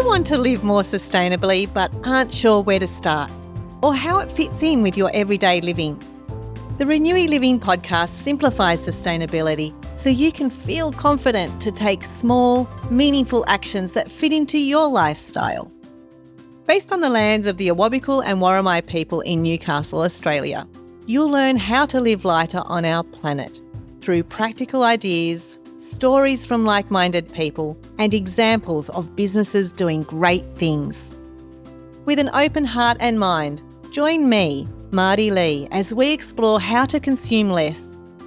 want to live more sustainably but aren't sure where to start or how it fits in with your everyday living? The Renewy Living podcast simplifies sustainability so you can feel confident to take small, meaningful actions that fit into your lifestyle. Based on the lands of the Awabakal and Worimi people in Newcastle, Australia, you'll learn how to live lighter on our planet through practical ideas, stories from like-minded people, and examples of businesses doing great things. With an open heart and mind, join me, Marty Lee, as we explore how to consume less,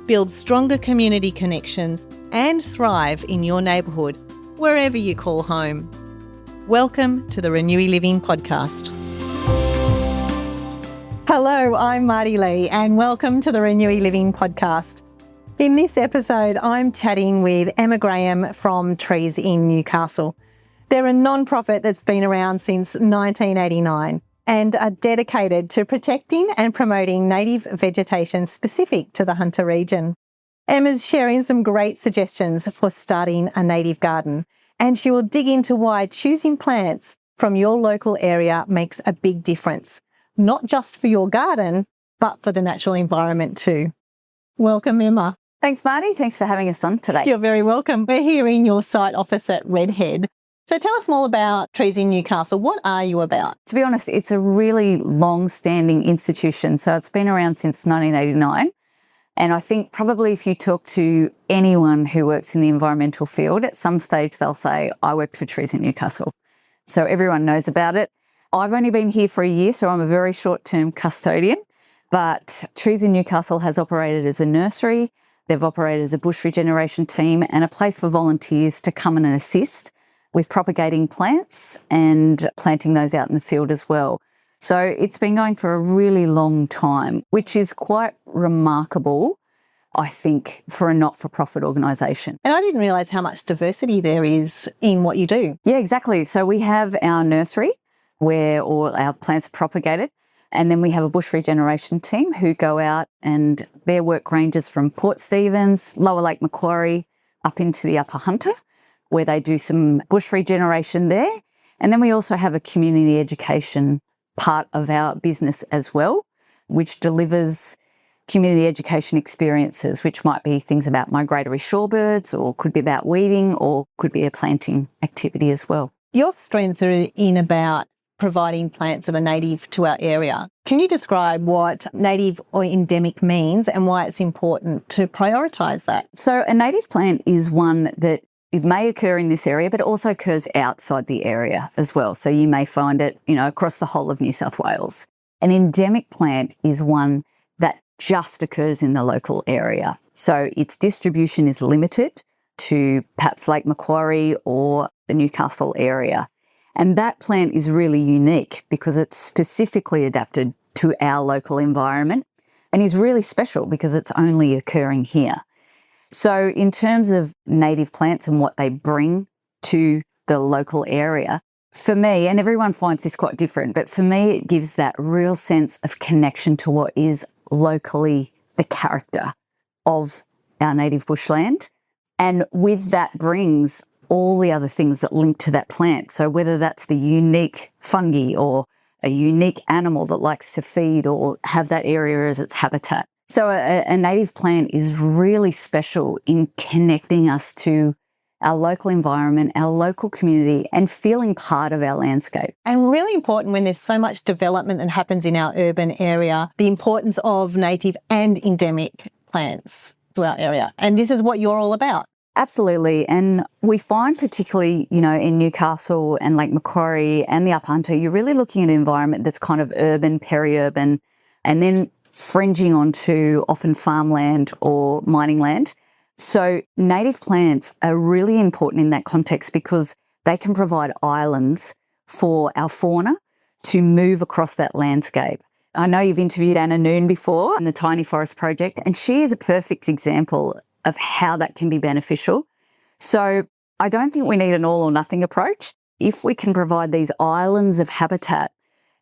build stronger community connections, and thrive in your neighbourhood, wherever you call home. Welcome to the Renewy Living podcast. Hello, I'm Marty Lee, and welcome to the Renewy Living podcast. In this episode, I'm chatting with Emma Graham from Trees in Newcastle. They're a non-profit that's been around since 1989 and are dedicated to protecting and promoting native vegetation specific to the Hunter region. Emma's sharing some great suggestions for starting a native garden, and she will dig into why choosing plants from your local area makes a big difference, not just for your garden, but for the natural environment too. Welcome, Emma. Thanks, Marty. Thanks for having us on today. You're very welcome. We're here in your site office at Redhead. So tell us more about Trees in Newcastle. What are you about? To be honest, it's a really long-standing institution. So it's been around since 1989. And I think probably if you talk to anyone who works in the environmental field, at some stage they'll say, I worked for Trees in Newcastle. So everyone knows about it. I've only been here for a year, so I'm a very short-term custodian. But Trees in Newcastle has operated as a nursery. They've operated as a bush regeneration team and a place for volunteers to come in and assist with propagating plants and planting those out in the field as well. So it's been going for a really long time, which is quite remarkable, I think, for a not-for-profit organisation. And I didn't realise how much diversity there is in what you do. Yeah, exactly. So we have our nursery where all our plants are propagated. And then we have a bush regeneration team who go out, and their work ranges from Port Stephens, Lower Lake Macquarie, up into the Upper Hunter, where they do some bush regeneration there. And then we also have a community education part of our business as well, which delivers community education experiences, which might be things about migratory shorebirds, or could be about weeding, or could be a planting activity as well. Your strengths are in about providing plants that are native to our area. Can you describe what native or endemic means and why it's important to prioritise that? So a native plant is one that it may occur in this area, but it also occurs outside the area as well. So you may find it, across the whole of New South Wales. An endemic plant is one that just occurs in the local area. So its distribution is limited to perhaps Lake Macquarie or the Newcastle area. And that plant is really unique because it's specifically adapted to our local environment and is really special because it's only occurring here. So in terms of native plants and what they bring to the local area, for me, and everyone finds this quite different, but for me, it gives that real sense of connection to what is locally the character of our native bushland. And with that brings all the other things that link to that plant. So whether that's the unique fungi or a unique animal that likes to feed or have that area as its habitat. So a native plant is really special in connecting us to our local environment, our local community, and feeling part of our landscape. And really important when there's so much development that happens in our urban area, the importance of native and endemic plants to our area. And this is what you're all about. Absolutely. And we find particularly, in Newcastle and Lake Macquarie and the Upper Hunter, you're really looking at an environment that's kind of urban, peri-urban, and then fringing onto often farmland or mining land. So native plants are really important in that context because they can provide islands for our fauna to move across that landscape. I know you've interviewed Anna Noon before in the Tiny Forest Project, and she is a perfect example of how that can be beneficial. So I don't think we need an all or nothing approach. If we can provide these islands of habitat,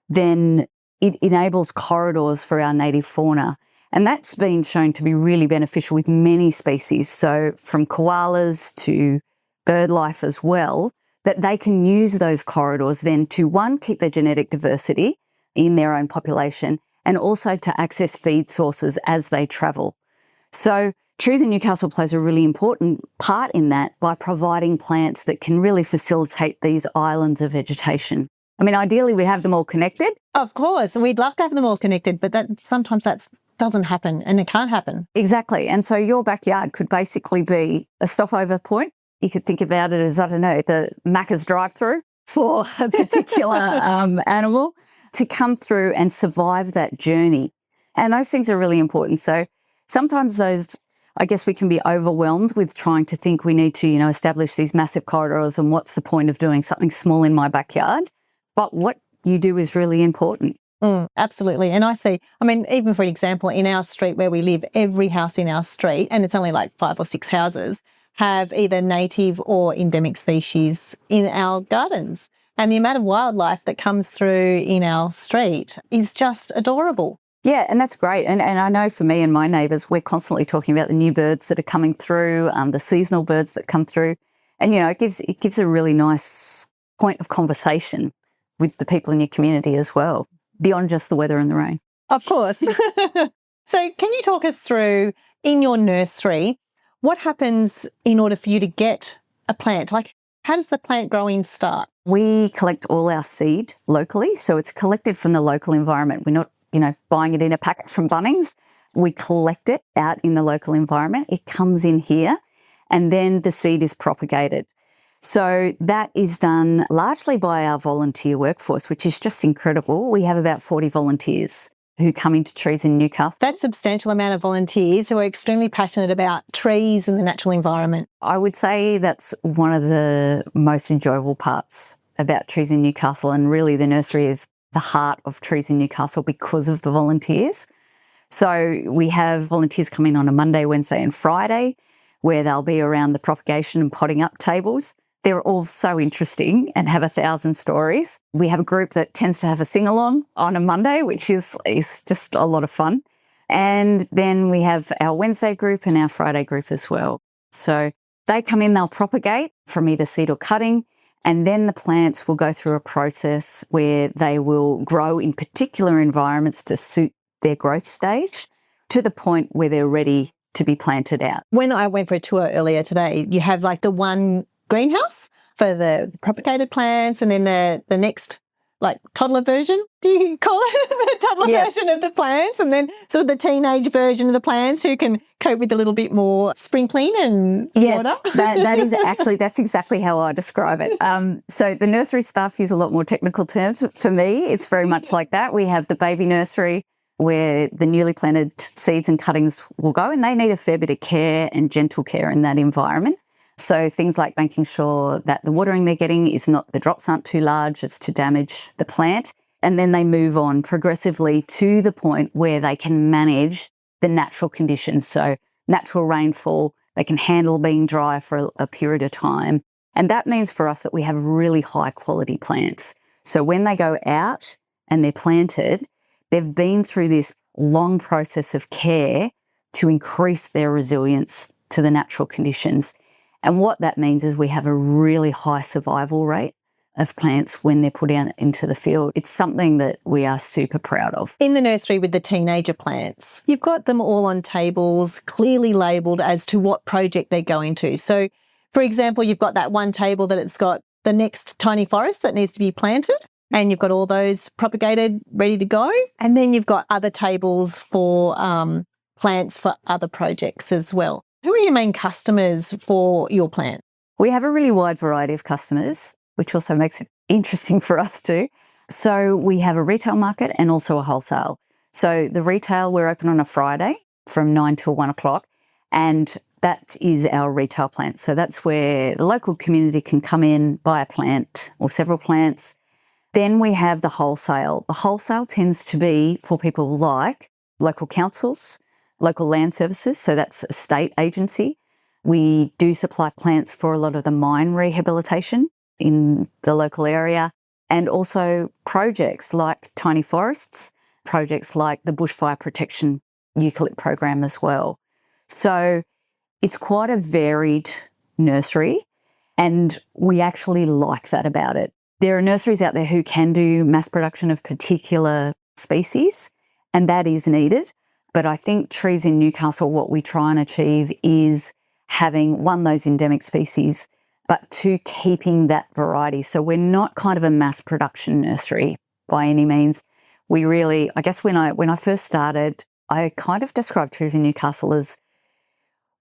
then it enables corridors for our native fauna. And that's been shown to be really beneficial with many species. So from koalas to bird life as well, that they can use those corridors then to, one, keep their genetic diversity in their own population, and also to access feed sources as they travel. So Trees in Newcastle plays a really important part in that by providing plants that can really facilitate these islands of vegetation. I mean, ideally we'd have them all connected. Of course, we'd love to have them all connected, but sometimes that doesn't happen, and it can't happen. Exactly. And so your backyard could basically be a stopover point. You could think about it as, I don't know, the Macca's drive-through for a particular animal to come through and survive that journey. And those things are really important. So sometimes I guess we can be overwhelmed with trying to think we need to, establish these massive corridors and what's the point of doing something small in my backyard. But what you do is really important. Absolutely. And even for an example, in our street where we live, every house in our street, and it's only like 5 or 6 houses, have either native or endemic species in our gardens. And the amount of wildlife that comes through in our street is just adorable. Yeah, and that's great. And I know for me and my neighbours, we're constantly talking about the new birds that are coming through, the seasonal birds that come through. And, it gives a really nice point of conversation with the people in your community as well, beyond just the weather and the rain. Of course. So can you talk us through, in your nursery, what happens in order for you to get a plant? Like, how does the plant growing start? We collect all our seed locally. So it's collected from the local environment. We're not buying it in a packet from Bunnings. We collect it out in the local environment. It comes in here and then the seed is propagated. So that is done largely by our volunteer workforce, which is just incredible. We have about 40 volunteers who come into Trees in Newcastle. That's a substantial amount of volunteers who are extremely passionate about trees and the natural environment. I would say that's one of the most enjoyable parts about Trees in Newcastle, and really the nursery is the heart of Trees in Newcastle because of the volunteers. So we have volunteers come in on a Monday, Wednesday and Friday where they'll be around the propagation and potting up tables. They're all so interesting and have 1,000 stories. We have a group that tends to have a sing-along on a Monday, which is just a lot of fun. And then we have our Wednesday group and our Friday group as well. So they come in, they'll propagate from either seed or cutting, and then the plants will go through a process where they will grow in particular environments to suit their growth stage to the point where they're ready to be planted out. When I went for a tour earlier today, you have like the one greenhouse for the propagated plants, and then the next like toddler version, do you call it? The toddler version of the plants, and then sort of the teenage version of the plants who can cope with a little bit more sprinkling and water. That's exactly how I describe it. So the nursery staff use a lot more technical terms. For me, it's very much like that. We have the baby nursery where the newly planted seeds and cuttings will go, and they need a fair bit of care and gentle care in that environment. So things like making sure that the watering they're getting the drops aren't too large as to damage the plant. And then they move on progressively to the point where they can manage the natural conditions. So natural rainfall, they can handle being dry for a period of time. And that means for us that we have really high quality plants. So when they go out and they're planted, they've been through this long process of care to increase their resilience to the natural conditions. And what that means is we have a really high survival rate of plants when they're put out into the field. It's something that we are super proud of. In the nursery with the teenager plants, you've got them all on tables, clearly labelled as to what project they're going to. So, for example, you've got that one table that it's got the next tiny forest that needs to be planted, and you've got all those propagated, ready to go. And then you've got other tables for plants for other projects as well. Who are your main customers for your plant? We have a really wide variety of customers, which also makes it interesting for us too. So we have a retail market and also a wholesale. So the retail, we're open on a Friday from 9 till 1 o'clock, and that is our retail plant. So that's where the local community can come in, buy a plant or several plants. Then we have the wholesale. The wholesale tends to be for people like local councils, local land services, so that's a state agency. We do supply plants for a lot of the mine rehabilitation in the local area, and also projects like tiny forests, projects like the Bushfire Protection Eucalypt program as well. So it's quite a varied nursery, And we actually like that about it. There are nurseries out there who can do mass production of particular species, and that is needed. But I think Trees in Newcastle, what we try and achieve is having, one, those endemic species, but two, keeping that variety. So we're not kind of a mass production nursery by any means. We really, I guess when I first started, I kind of described Trees in Newcastle as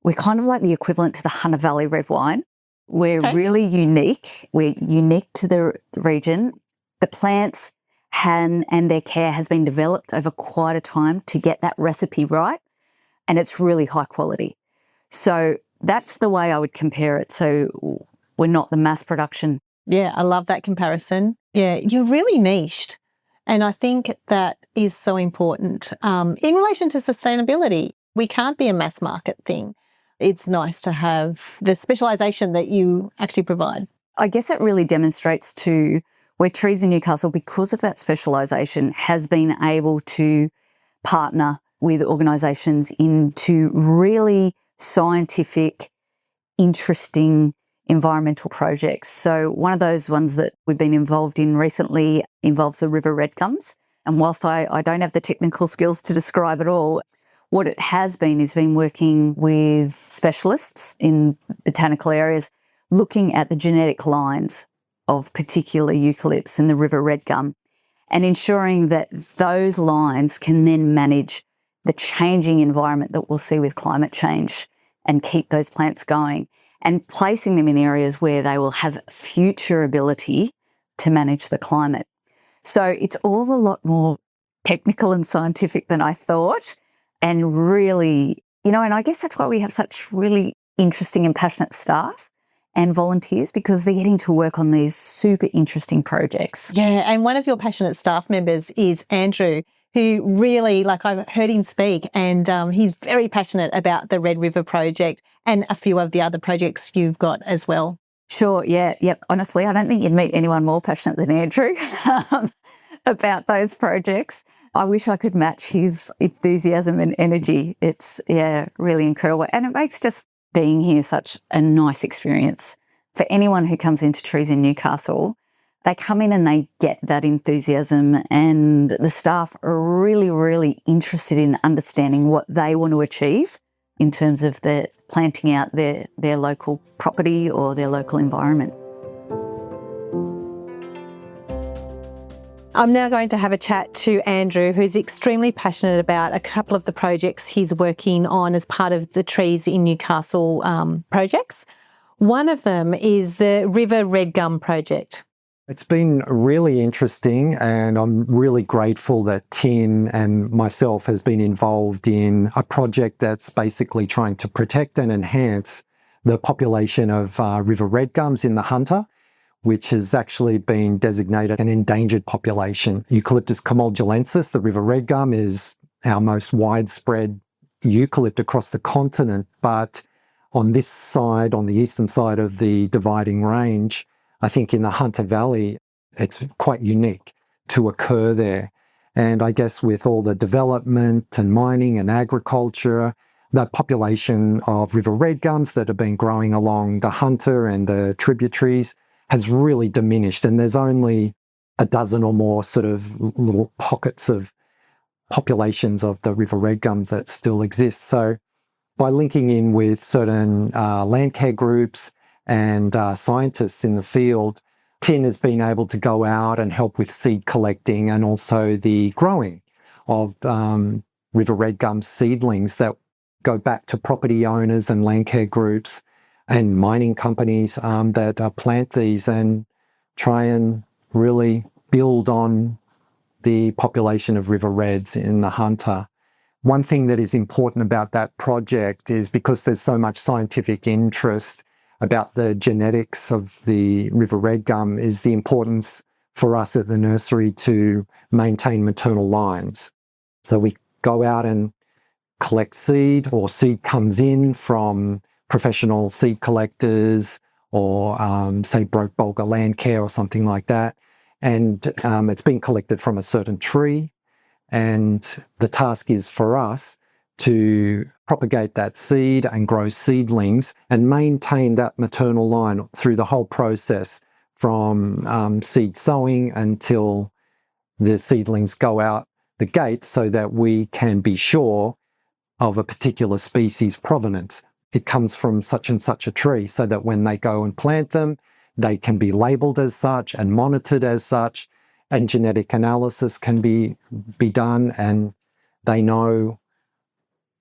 we're kind of like the equivalent to the Hunter Valley red wine. We're really unique. We're unique to the region. The plants and their care has been developed over quite a time to get that recipe right, and it's really high quality. So that's the way I would compare it. So we're not the mass production. Yeah, I love that comparison. Yeah, you're really niched. And I think that is so important. In relation to sustainability, we can't be a mass market thing. It's nice to have the specialisation that you actually provide. I guess it really demonstrates to where Trees in Newcastle, because of that specialisation, has been able to partner with organisations into really scientific, interesting environmental projects. So one of those ones that we've been involved in recently involves the river red gums. And whilst I don't have the technical skills to describe it all, what it has been is been working with specialists in botanical areas, looking at the genetic lines of particular eucalypts and the river red gum, and ensuring that those lines can then manage the changing environment that we'll see with climate change and keep those plants going, and placing them in areas where they will have future ability to manage the climate. So it's all a lot more technical and scientific than I thought. And really, and I guess that's why we have such really interesting and passionate staff and volunteers, because they're getting to work on these super interesting projects. Yeah, and one of your passionate staff members is Andrew, who really, I've heard him speak, and he's very passionate about the Red River project and a few of the other projects you've got as well. Sure, yeah, yep. Honestly, I don't think you'd meet anyone more passionate than Andrew about those projects. I wish I could match his enthusiasm and energy. It's, really incredible. And it makes just being here such a nice experience. For anyone who comes into Trees in Newcastle, they come in and they get that enthusiasm, and the staff are really, really interested in understanding what they want to achieve in terms of the planting out their local property or their local environment. I'm now going to have a chat to Andrew, who's extremely passionate about a couple of the projects he's working on as part of the Trees in Newcastle projects. One of them is the River Red Gum project. It's been really interesting, and I'm really grateful that Tin and myself has been involved in a project that's basically trying to protect and enhance the population of river red gums in the Hunter, which has actually been designated an endangered population. Eucalyptus comoldulensis, the river red gum, is our most widespread eucalypt across the continent, but on this side, on the eastern side of the dividing range, I think in the Hunter Valley, it's quite unique to occur there. And I guess with all the development and mining and agriculture, the population of river red gums that have been growing along the Hunter and the tributaries has really diminished. And there's only a dozen or more sort of little pockets of populations of the river red gum that still exist. So by linking in with certain land care groups and scientists in the field, Tin has been able to go out and help with seed collecting and also the growing of river red gum seedlings that go back to property owners and land care groups and mining companies that plant these and try and really build on the population of river reds in the Hunter. One thing that is important about that project is because there's so much scientific interest about the genetics of the river red gum is the importance for us at the nursery to maintain maternal lines. So we go out and collect seed, or seed comes in from professional seed collectors or say Broke Bulga Land Care or something like that. And it's been collected from a certain tree. And the task is for us to propagate that seed and grow seedlings and maintain that maternal line through the whole process from seed sowing until the seedlings go out the gate, so that we can be sure of a particular species provenance. It comes from such and such a tree, so that when they go and plant them, they can be labelled as such and monitored as such, and genetic analysis can be done, and they know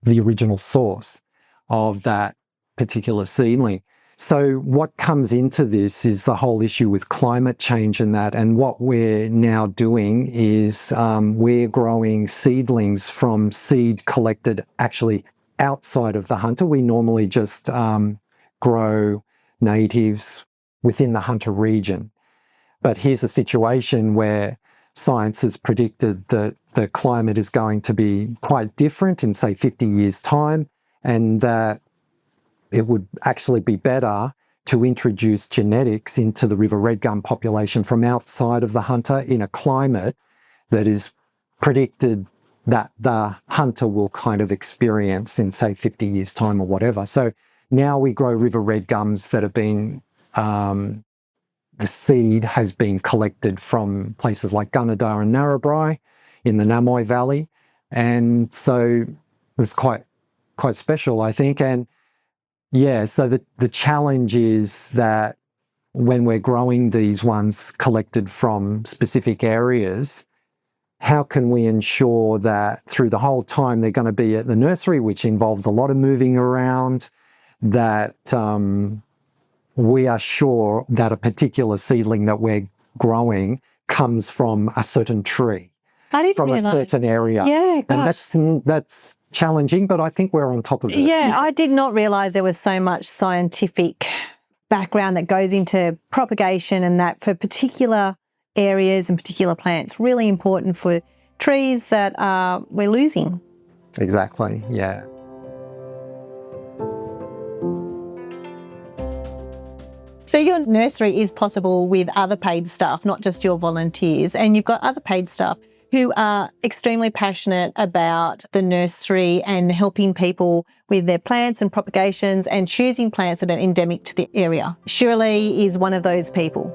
the original source of that particular seedling. So what comes into this is the whole issue with climate change and that. And what we're now doing is we're growing seedlings from seed collected actually outside of the hunter. We normally just grow natives within the hunter region. But here's a situation where science has predicted that the climate is going to be quite different in, say, 50 years' time, and that it would actually be better to introduce genetics into the river red gum population from outside of the hunter in a climate that is predicted that the hunter will kind of experience in, say, 50 years' time or whatever. So now we grow river red gums that have been, the seed has been collected from places like Gunnedah and Narrabri in the Namoi Valley. And so it's quite special, I think. And yeah, so the challenge is that when we're growing these ones collected from specific areas, how can we ensure that through the whole time they're going to be at the nursery, which involves a lot of moving around, that we are sure that a particular seedling that we're growing comes from a certain tree, from a certain area. Yeah, gosh. And that's challenging, but I think we're on top of it. Yeah, I did not realise there was so much scientific background that goes into propagation, and that for particular areas and particular plants, really important for trees that we're losing. Exactly, yeah. So your nursery is possible with other paid staff, not just your volunteers, and you've got other paid staff who are extremely passionate about the nursery and helping people with their plants and propagations and choosing plants that are endemic to the area. Shirley is one of those people.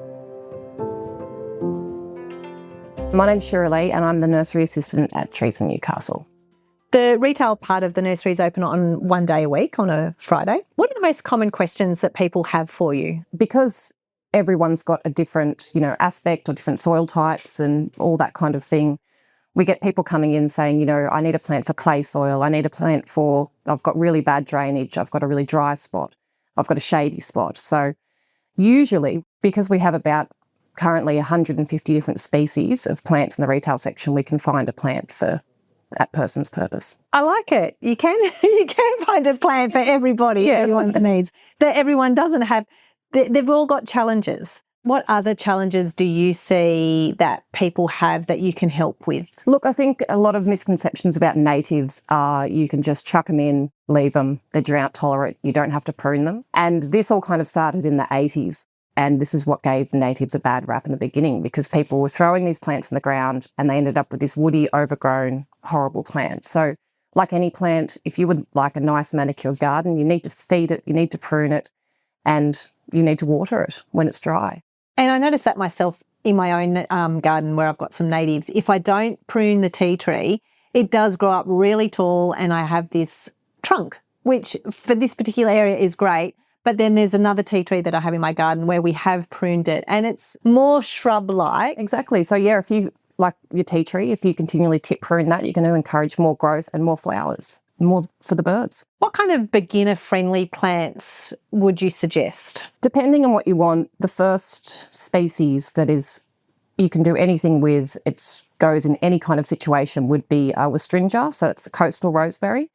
My name's Shirley and I'm the nursery assistant at Trees in Newcastle. The retail part of the nursery is open on one day a week, on a Friday. What are the most common questions that people have for you? Because everyone's got a different, aspect or different soil types and all that kind of thing, we get people coming in saying, I need a plant for clay soil. I need a plant for, I've got really bad drainage. I've got a really dry spot. I've got a shady spot. So usually, because we have about currently 150 different species of plants in the retail section, we can find a plant for that person's purpose. I like it. You can find a plant for everybody, everyone's needs. That everyone doesn't have. They've all got challenges. What other challenges do you see that people have that you can help with? Look, I think a lot of misconceptions about natives are you can just chuck them in, leave them, they're drought tolerant, you don't have to prune them. And this all kind of started in the 80s. And this is what gave natives a bad rap in the beginning, because people were throwing these plants in the ground and they ended up with this woody, overgrown, horrible plant. So like any plant, if you would like a nice manicured garden, you need to feed it, you need to prune it, and you need to water it when it's dry. And I noticed that myself in my own garden where I've got some natives. If I don't prune the tea tree, it does grow up really tall and I have this trunk, which for this particular area is great. But then there's another tea tree that I have in my garden where we have pruned it and it's more shrub-like. Exactly. So yeah, if you like your tea tree, if you continually tip prune that, you're going to encourage more growth and more flowers, more for the birds. What kind of beginner-friendly plants would you suggest? Depending on what you want, the first species that is you can do anything with, it goes in any kind of situation, would be Westringia. So it's the coastal roseberry.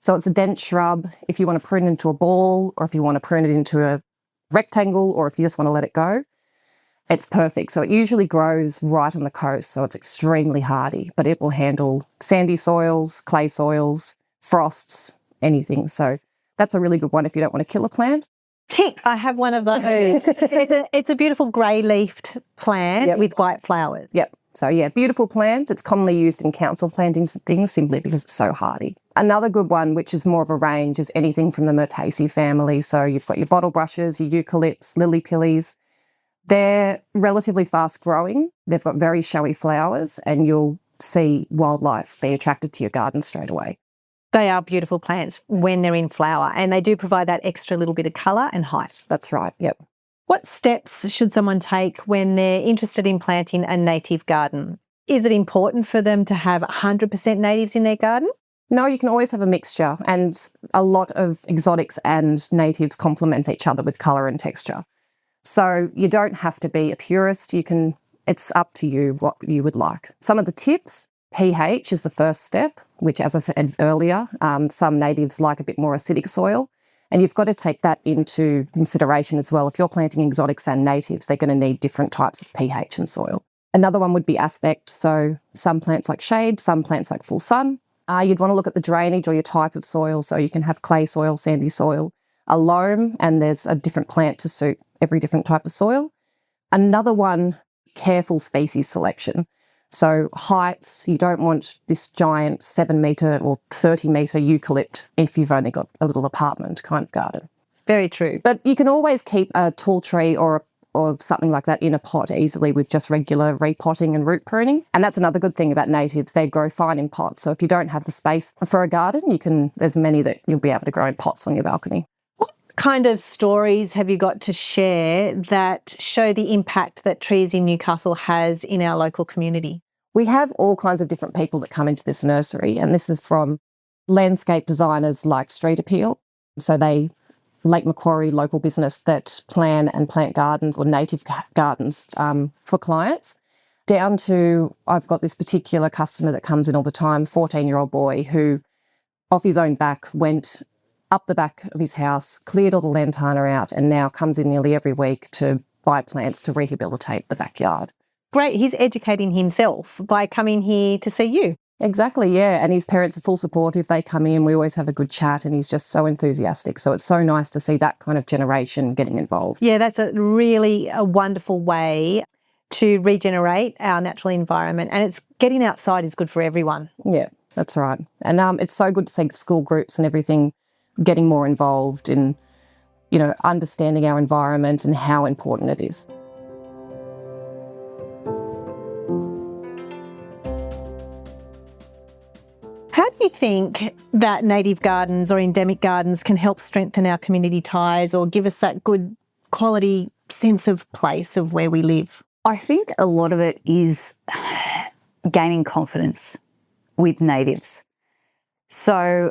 So it's a dense shrub. If you want to prune it into a ball, or if you want to prune it into a rectangle, or if you just want to let it go, it's perfect. So it usually grows right on the coast, so it's extremely hardy, but it will handle sandy soils, clay soils, frosts, anything. So that's a really good one if you don't want to kill a plant. Tick, I have one of those. It's a beautiful grey-leafed plant with white flowers. Yep. So yeah, beautiful plant. It's commonly used in council plantings and things simply because it's so hardy. Another good one, which is more of a range, is anything from the Myrtaceae family. So you've got your bottle brushes, your eucalypts, lily pillies. They're relatively fast growing. They've got very showy flowers, and you'll see wildlife be attracted to your garden straight away. They are beautiful plants when they're in flower, and they do provide that extra little bit of colour and height. That's right, yep. What steps should someone take when they're interested in planting a native garden? Is it important for them to have 100% natives in their garden? No, you can always have a mixture, and a lot of exotics and natives complement each other with colour and texture. So you don't have to be a purist. It's up to you what you would like. Some of the tips: pH is the first step, which, as I said earlier, some natives like a bit more acidic soil. And you've got to take that into consideration as well. If you're planting exotics and natives, they're going to need different types of pH and soil. Another one would be aspect. So some plants like shade, some plants like full sun. You'd want to look at the drainage or your type of soil. So you can have clay soil, sandy soil, a loam, and there's a different plant to suit every different type of soil. Another one, careful species selection. So heights, you don't want this giant 7 metre or 30 metre eucalypt if you've only got a little apartment kind of garden. Very true. But you can always keep a tall tree or something like that in a pot easily with just regular repotting and root pruning. And that's another good thing about natives. They grow fine in pots. So if you don't have the space for a garden, there's many that you'll be able to grow in pots on your balcony. What kind of stories have you got to share that show the impact that Trees in Newcastle has in our local community? We have all kinds of different people that come into this nursery, and this is from landscape designers like Street Appeal. So Lake Macquarie, local business that plan and plant gardens or native gardens for clients, down to I've got this particular customer that comes in all the time, 14-year-old boy who, off his own back, went up the back of his house, cleared all the lantana out, and now comes in nearly every week to buy plants to rehabilitate the backyard. Great. He's educating himself by coming here to see you. Exactly, yeah. And his parents are full support if they come in. We always have a good chat, and he's just so enthusiastic. So it's so nice to see that kind of generation getting involved. Yeah, that's a wonderful way to regenerate our natural environment. And it's getting outside is good for everyone. Yeah, that's right. And it's so good to see school groups and everything getting more involved in, understanding our environment and how important it is. How do you think that native gardens or endemic gardens can help strengthen our community ties or give us that good quality sense of place of where we live? I think a lot of it is gaining confidence with natives. So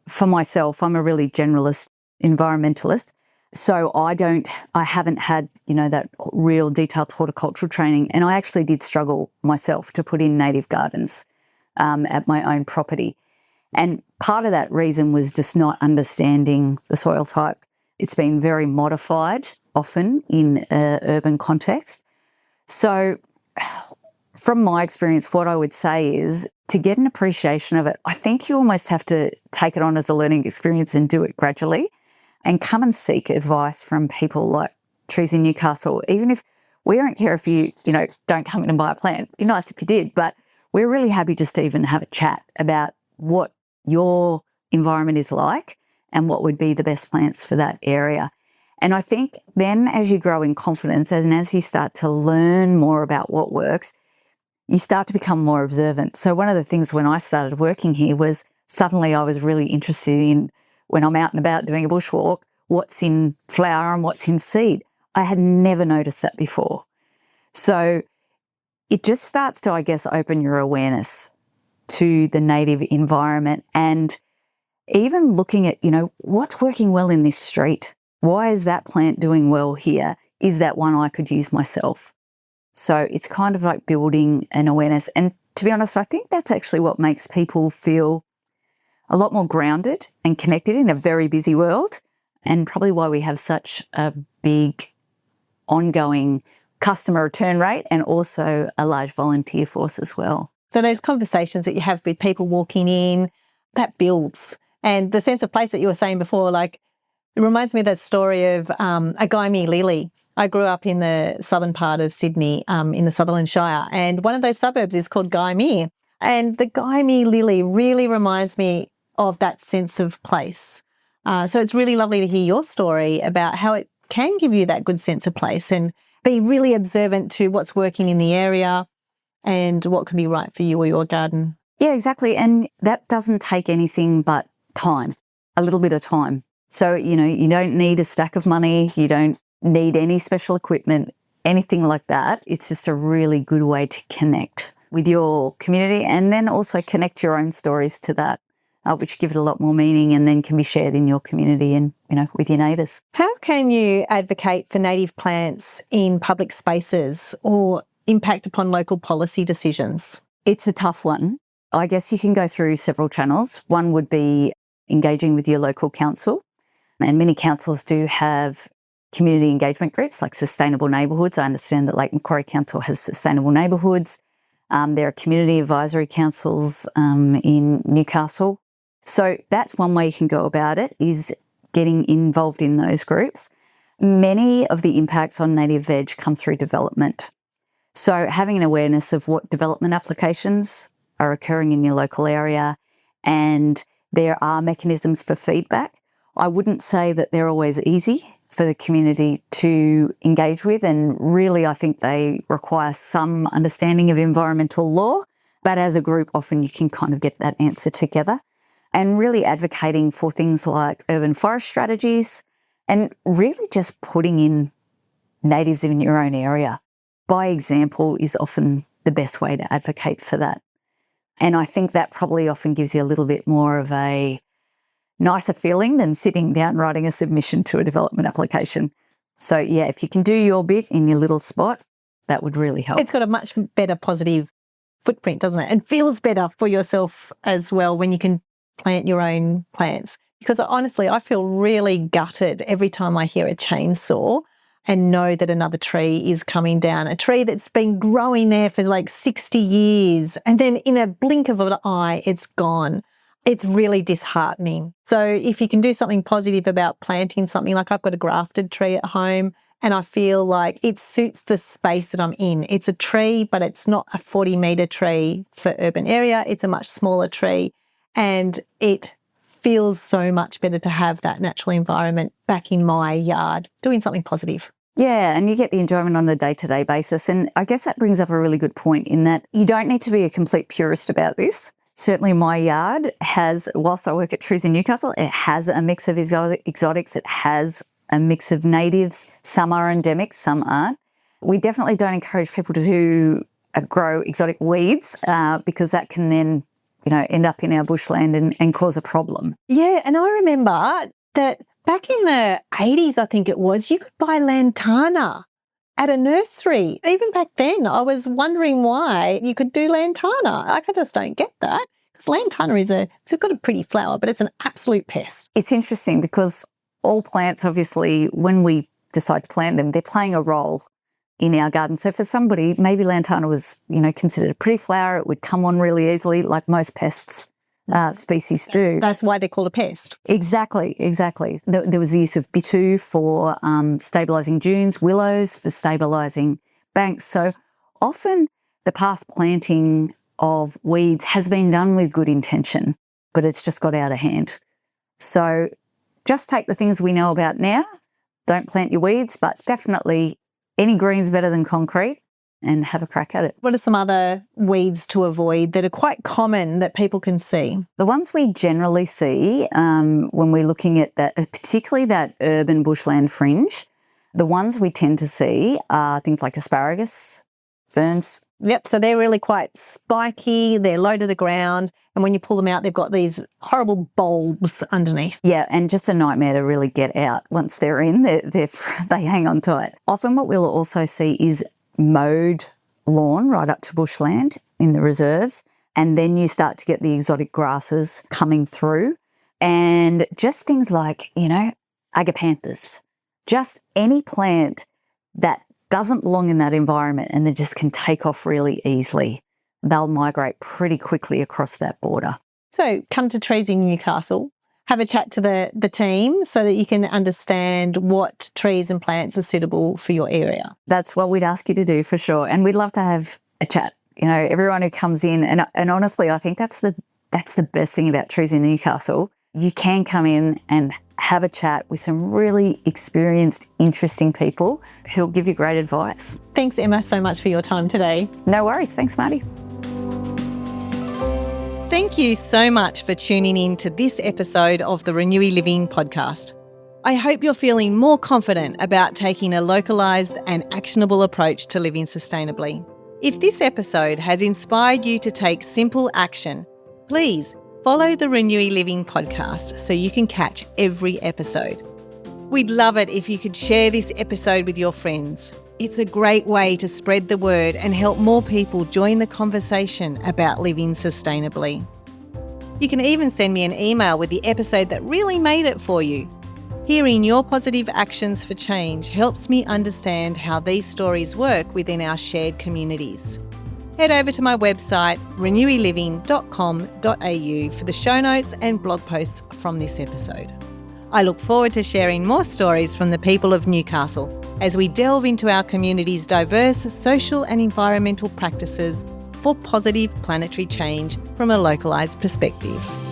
for myself, I'm a really generalist environmentalist. So I haven't had, that real detailed horticultural training. And I actually did struggle myself to put in native gardens at my own property. And part of that reason was just not understanding the soil type. It's been very modified often in an urban context. So from my experience, what I would say is to get an appreciation of it, I think you almost have to take it on as a learning experience and do it gradually and come and seek advice from people like Trees in Newcastle. Even if we don't care if you don't come in and buy a plant, it'd be nice if you did, but we're really happy just to even have a chat about what your environment is like and what would be the best plants for that area. And I think then as you grow in confidence and as you start to learn more about what works, you start to become more observant. So one of the things when I started working here was suddenly I was really interested in, when I'm out and about doing a bushwalk, what's in flower and what's in seed. I had never noticed that before. So it just starts to, I guess, open your awareness to the native environment and even looking at, what's working well in this street? Why is that plant doing well here? Is that one I could use myself? So it's kind of like building an awareness. And to be honest, I think that's actually what makes people feel a lot more grounded and connected in a very busy world, and probably why we have such a big ongoing customer return rate and also a large volunteer force as well. So those conversations that you have with people walking in, that builds. And the sense of place that you were saying before, it reminds me of that story of Agaimi lily I grew up in the southern part of Sydney, in the Sutherland Shire, and one of those suburbs is called Gymea. And the Gymea lily really reminds me of that sense of place. So it's really lovely to hear your story about how it can give you that good sense of place and be really observant to what's working in the area and what can be right for you or your garden. Yeah, exactly. And that doesn't take anything but time, a little bit of time. So, you don't need a stack of money. You don't need any special equipment, anything like that. It's just a really good way to connect with your community and then also connect your own stories to that, which give it a lot more meaning and then can be shared in your community and, with your neighbours. How can you advocate for native plants in public spaces or impact upon local policy decisions? It's a tough one. I guess you can go through several channels. One would be engaging with your local council. And many councils do have community engagement groups like Sustainable Neighbourhoods. I understand that Lake Macquarie Council has Sustainable Neighbourhoods. There are community advisory councils in Newcastle. So that's one way you can go about it, is getting involved in those groups. Many of the impacts on native veg come through development. So having an awareness of what development applications are occurring in your local area, and there are mechanisms for feedback. I wouldn't say that they're always easy for the community to engage with, and really I think they require some understanding of environmental law, but as a group often you can kind of get that answer together. And really advocating for things like urban forest strategies and really just putting in natives in your own area by example is often the best way to advocate for that. And I think that probably often gives you a little bit more of a nicer feeling than sitting down writing a submission to a development application. So yeah, if you can do your bit in your little spot, that would really help. It's got a much better positive footprint, doesn't it? And feels better for yourself as well when you can plant your own plants. Because honestly, I feel really gutted every time I hear a chainsaw and know that another tree is coming down, a tree that's been growing there for like 60 years. And then in a blink of an eye, it's gone. It's really disheartening. So if you can do something positive about planting something, like I've got a grafted tree at home and I feel like it suits the space that I'm in. It's a tree, but it's not a 40-metre tree for urban area. It's a much smaller tree and it feels so much better to have that natural environment back in my yard, doing something positive. Yeah, and you get the enjoyment on a day-to-day basis. And I guess that brings up a really good point in that you don't need to be a complete purist about this. Certainly my yard has, whilst I work at Trees in Newcastle, it has a mix of exotics. It has a mix of natives. Some are endemic, some aren't. We definitely don't encourage people to grow exotic weeds because that can then, end up in our bushland and cause a problem. Yeah, and I remember that back in the 80s, I think it was, you could buy lantana at a nursery. Even back then, I was wondering why you could do lantana. I just don't get that. Because lantana it's got a pretty flower, but it's an absolute pest. It's interesting because all plants, obviously, when we decide to plant them, they're playing a role in our garden. So for somebody, maybe lantana was, considered a pretty flower. It would come on really easily, like most pests. Species do. That's why they're called a pest. Exactly. There was the use of bitu for stabilising dunes, willows for stabilising banks. So often the past planting of weeds has been done with good intention, but it's just got out of hand. So just take the things we know about now. Don't plant your weeds, but definitely any green's better than concrete. And have a crack at it. What are some other weeds to avoid that are quite common that people can see? The ones we generally see when we're looking at that, particularly that urban bushland fringe, the ones we tend to see are things like asparagus, ferns. Yep, so they're really quite spiky, they're low to the ground, and when you pull them out, they've got these horrible bulbs underneath. Yeah, and just a nightmare to really get out. Once they're in, they hang on to it. Often what we'll also see is mowed lawn right up to bushland in the reserves, and then you start to get the exotic grasses coming through, and just things like, agapanthus, just any plant that doesn't belong in that environment and that just can take off really easily. They'll migrate pretty quickly across that border. So come to Trees in Newcastle, have a chat to the team so that you can understand what trees and plants are suitable for your area. That's what we'd ask you to do for sure. And we'd love to have a chat. You know, everyone who comes in, and honestly, I think that's the best thing about Trees in Newcastle. You can come in and have a chat with some really experienced, interesting people who'll give you great advice. Thanks, Emma, so much for your time today. No worries. Thanks, Marty. Thank you so much for tuning in to this episode of the Renewy Living podcast. I hope you're feeling more confident about taking a localised and actionable approach to living sustainably. If this episode has inspired you to take simple action, please follow the Renewy Living podcast so you can catch every episode. We'd love it if you could share this episode with your friends. It's a great way to spread the word and help more people join the conversation about living sustainably. You can even send me an email with the episode that really made it for you. Hearing your positive actions for change helps me understand how these stories work within our shared communities. Head over to my website, renewyliving.com.au for the show notes and blog posts from this episode. I look forward to sharing more stories from the people of Newcastle as we delve into our community's diverse social and environmental practices for positive planetary change from a localised perspective.